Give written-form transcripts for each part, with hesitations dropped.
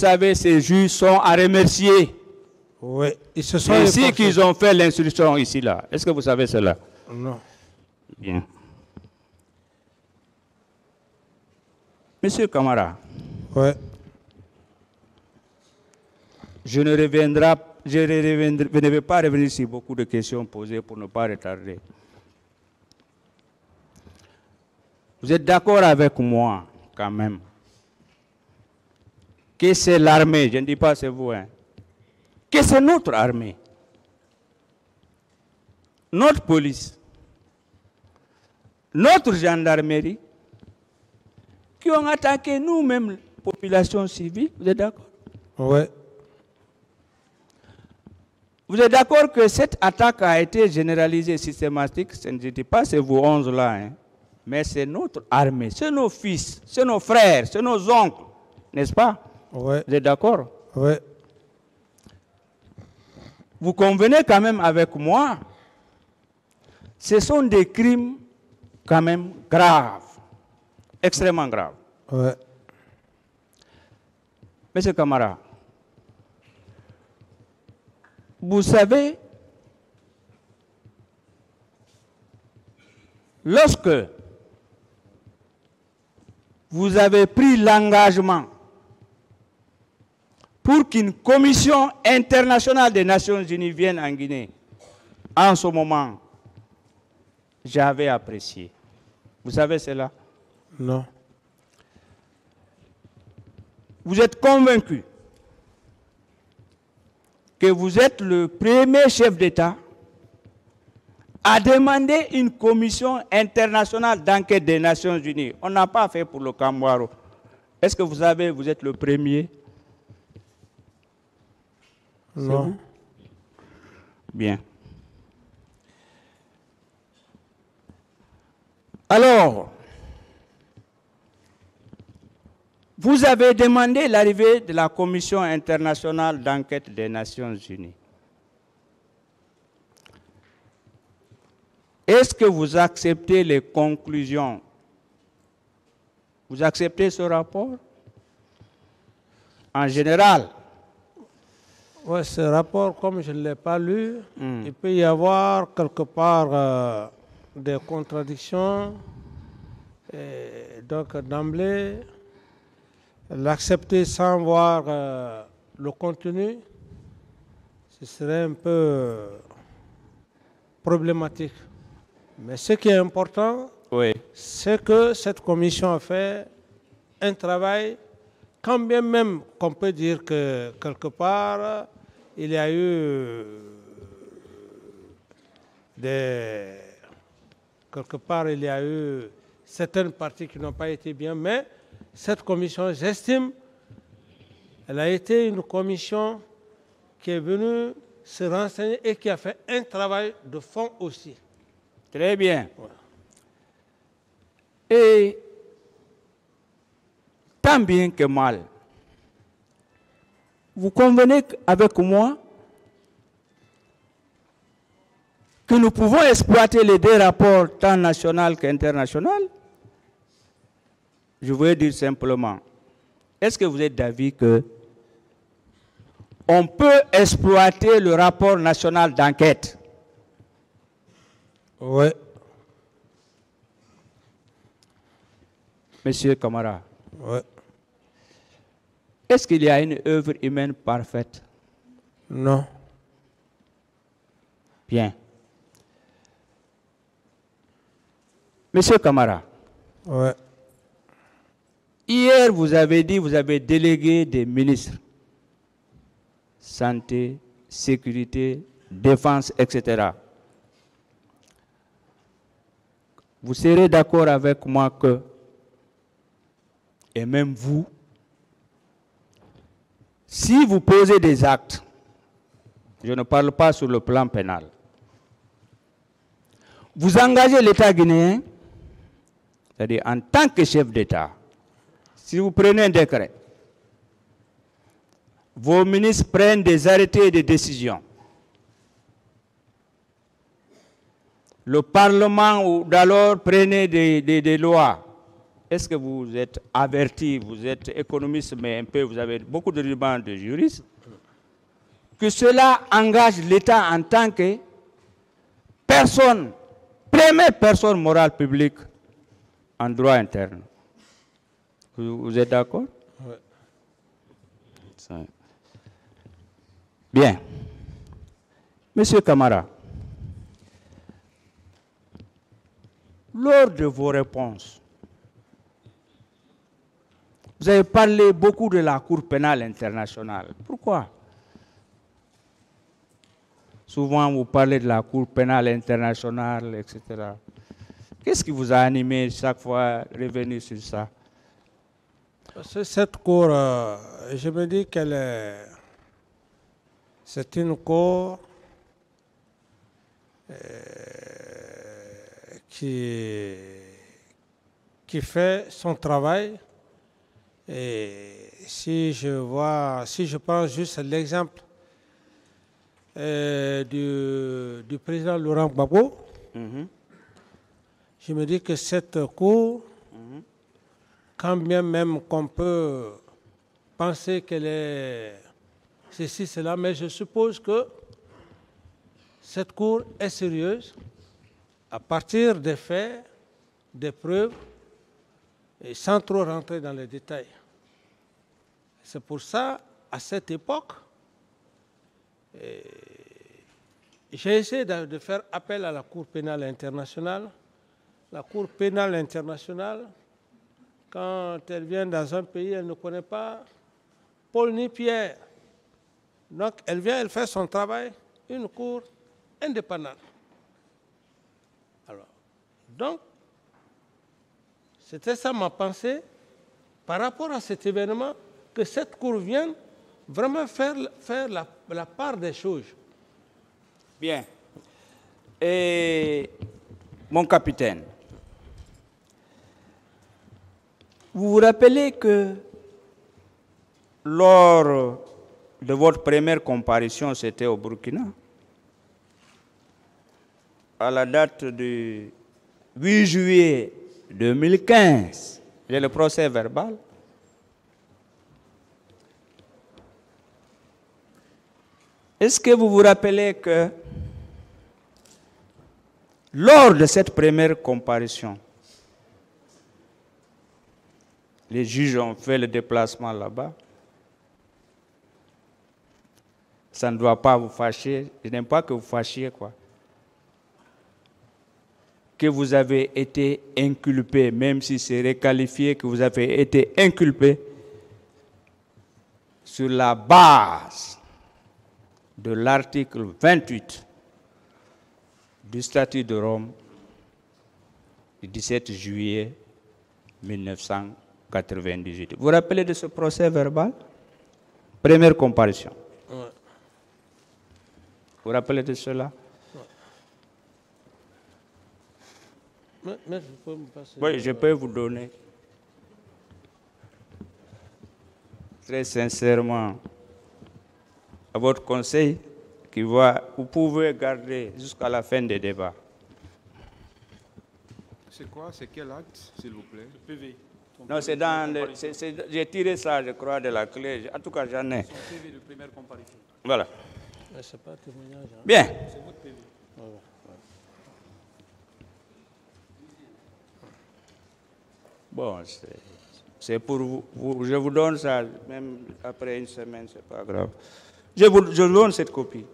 savez, ces juges sont à remercier. Oui, ils se sont Ainsi qu'ils ont fait l'instruction ici, là. Est-ce que vous savez cela? Non. Bien. Monsieur Camara, Oui. je ne vais pas revenir sur beaucoup de questions posées pour ne pas retarder. Vous êtes d'accord avec moi, quand même, que c'est l'armée, je ne dis pas c'est vous, hein, que c'est notre armée, notre police, notre gendarmerie, qui ont attaqué nous-mêmes, population civile, vous êtes d'accord? Oui. Vous êtes d'accord que cette attaque a été généralisée, systématique, je ne dis pas c'est vous 11 là, hein, mais c'est notre armée, c'est nos fils, c'est nos frères, c'est nos oncles, n'est-ce pas? Oui. Vous êtes d'accord? Oui. Vous convenez quand même avec moi, ce sont des crimes quand même graves, extrêmement graves. Oui. Monsieur Camara, vous savez, lorsque vous avez pris l'engagement pour qu'une commission internationale des Nations Unies vienne en Guinée, en ce moment, j'avais apprécié. Vous savez cela? Non. Vous êtes convaincu que vous êtes le premier chef d'État à demander une commission internationale d'enquête des Nations Unies. On n'a pas fait pour le Kamwaro. Est-ce que vous savez, vous êtes le premier? Non. Bien. Alors, vous avez demandé l'arrivée de la Commission internationale d'enquête des Nations Unies. Est-ce que vous acceptez les conclusions? Vous acceptez ce rapport? En général. Oui, ce rapport, comme je ne l'ai pas lu, il peut y avoir quelque part des contradictions. Et donc, d'emblée, l'accepter sans voir le contenu, ce serait un peu problématique. Mais ce qui est important, oui, c'est que cette commission a fait un travail, quand bien même qu'on peut dire que quelque part, il y a eu certaines parties qui n'ont pas été bien, mais cette commission, j'estime, elle a été une commission qui est venue se renseigner et qui a fait un travail de fond aussi. Très bien. Voilà. Et tant bien que mal, vous convenez avec moi que nous pouvons exploiter les deux rapports tant national qu'international? Je voulais dire simplement, est-ce que vous êtes d'avis que on peut exploiter le rapport national d'enquête? Oui. Monsieur Camara. Oui. Est-ce qu'il y a une œuvre humaine parfaite? Non. Bien. Monsieur Camara. Oui. Hier, vous avez dit, vous avez délégué des ministres. Santé, sécurité, défense, etc. Vous serez d'accord avec moi que, et même vous, si vous posez des actes, je ne parle pas sur le plan pénal, vous engagez l'État guinéen, c'est-à-dire en tant que chef d'État, si vous prenez un décret, vos ministres prennent des arrêtés et des décisions, le Parlement d'alors prenait des lois, est-ce que vous êtes averti, vous êtes économiste, mais un peu, vous avez beaucoup de rubans de juriste, que cela engage l'État en tant que personne, première personne morale publique en droit interne. Vous êtes d'accord? Oui. Bien. Monsieur Camara, lors de vos réponses, vous avez parlé beaucoup de la Cour pénale internationale. Pourquoi? Souvent, vous parlez de la Cour pénale internationale, etc. Qu'est-ce qui vous a animé chaque fois à revenir sur ça? Cette cour, je me dis c'est une cour qui fait son travail. Et si je prends juste l'exemple du président Laurent Gbagbo, je me dis que cette cour, quand bien même qu'on peut penser qu'elle est ceci, cela, mais je suppose que cette cour est sérieuse à partir des faits, des preuves, et sans trop rentrer dans les détails. C'est pour ça, à cette époque, j'ai essayé de faire appel à la Cour pénale internationale. La Cour pénale internationale, quand elle vient dans un pays, elle ne connaît pas Paul ni Pierre. Donc, elle vient, elle fait son travail, une cour indépendante. Alors, donc, c'était ça ma pensée par rapport à cet événement, que cette cour vienne vraiment faire la part des choses. Bien. Et mon capitaine, vous vous rappelez que lors de votre première comparution, c'était au Burkina, à la date du 8 juillet 2015, j'ai le procès verbal. Est-ce que vous vous rappelez que lors de cette première comparution, les juges ont fait le déplacement là-bas? Ça ne doit pas vous fâcher. Je n'aime pas que vous fâchiez, quoi. Que vous avez été inculpé, même si c'est requalifié, que vous avez été inculpé sur la base de l'article 28 du statut de Rome du 17 juillet 1998. Vous vous rappelez de ce procès verbal? Première comparution. Ouais. Vous vous rappelez de cela? Ouais. Mais je peux me passer. Oui, je peux vous donner. Très sincèrement, à votre conseil, vous pouvez garder jusqu'à la fin des débats. C'est quoi? C'est quel acte, s'il vous plaît? Le PV. Non, c'est dans j'ai tiré ça, je crois, de la clé. En tout cas, j'en ai. Son PV de première comparution. Voilà. C'est pas témoignage. Hein. Bien. C'est votre PV. Bon, c'est pour vous. Je vous donne ça, même après une semaine, c'est pas grave. Je vous donne cette copie.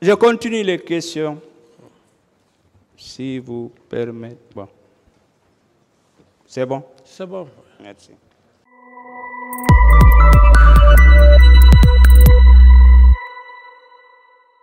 Je continue les questions, si vous permettez. Bon. C'est bon? C'est bon. Merci.